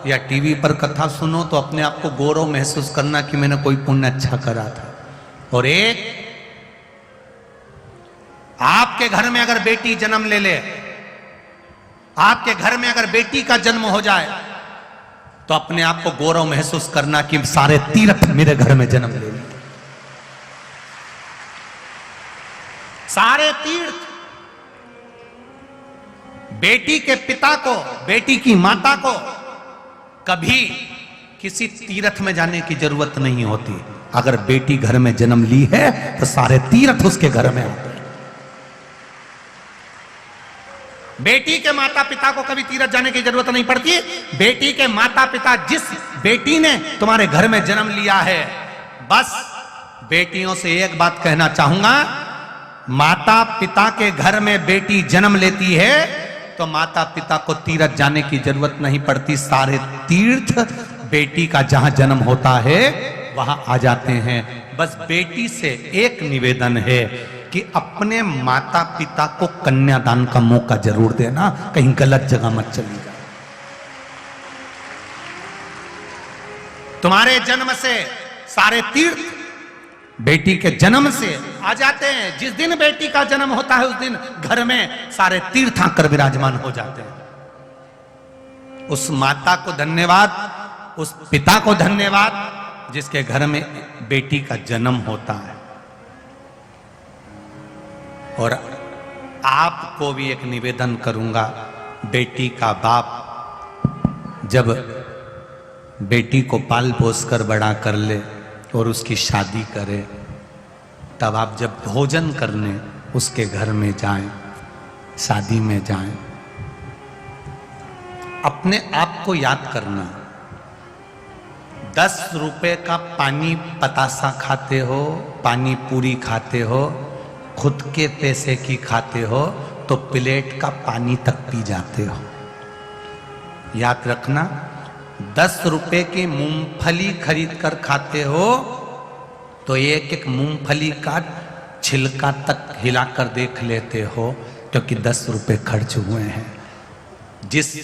या टीवी पर कथा सुनो तो अपने आप को गौरव महसूस करना कि मैंने कोई पुण्य अच्छा करा था। और एक आपके घर में अगर बेटी जन्म ले ले, आपके घर में अगर बेटी का जन्म हो जाए तो अपने आप को गौरव महसूस करना कि सारे तीर्थ मेरे घर में जन्म ले लिए। सारे तीर्थ। बेटी के पिता को, बेटी की माता को कभी किसी तीर्थ में जाने की जरूरत नहीं होती। अगर बेटी घर में जन्म ली है तो सारे तीर्थ उसके घर में आते हैं। बेटी के माता पिता को कभी तीर्थ जाने की जरूरत नहीं पड़ती। बेटी के माता पिता, जिस बेटी ने तुम्हारे घर में जन्म लिया है, बस बेटियों से एक बात कहना चाहूंगा, माता पिता के घर में बेटी जन्म लेती है तो माता पिता को तीर्थ जाने की जरूरत नहीं पड़ती। सारे तीर्थ बेटी का जहां जन्म होता है वहां आ जाते हैं। बस बेटी से एक निवेदन है कि अपने माता पिता को कन्यादान का मौका जरूर देना, कहीं गलत जगह मत चली जाए। तुम्हारे जन्म से सारे तीर्थ बेटी के जन्म से आ जाते हैं। जिस दिन बेटी का जन्म होता है उस दिन घर में सारे तीर्थ आकर विराजमान हो जाते हैं। उस माता को धन्यवाद, उस पिता को धन्यवाद जिसके घर में बेटी का जन्म होता है। और आपको भी एक निवेदन करूंगा, बेटी का बाप जब बेटी को पाल पोस कर बड़ा कर ले और उसकी शादी करे, तब आप जब भोजन करने उसके घर में जाएं, शादी में जाएं, अपने आप को याद करना, 10 रुपए का पानी पतासा खाते हो, पानी पूरी खाते हो, खुद के पैसे की खाते हो तो प्लेट का पानी तक पी जाते हो। याद रखना, 10 रुपए की मूंगफली खरीद कर खाते हो तो एक एक मूंगफली का छिलका तक हिलाकर देख लेते हो, क्योंकि 10 रुपए खर्च हुए हैं। जिस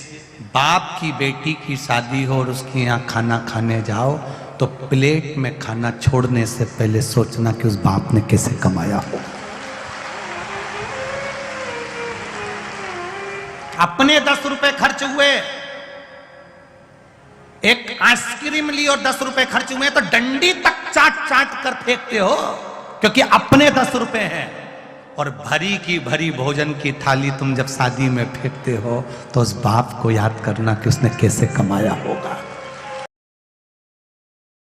बाप की बेटी की शादी हो और उसके यहाँ खाना खाने जाओ तो प्लेट में खाना छोड़ने से पहले सोचना कि उस बाप ने कैसे कमाया हो। अपने 10 रुपए खर्च हुए, एक आइसक्रीम ली और 10 रुपए खर्च हुए तो डंडी तक चाट चाट कर फेंकते हो, क्योंकि अपने 10 रुपए हैं। और भरी की भरी भोजन की थाली तुम जब शादी में फेंकते हो तो उस बाप को याद करना कि उसने कैसे कमाया होगा।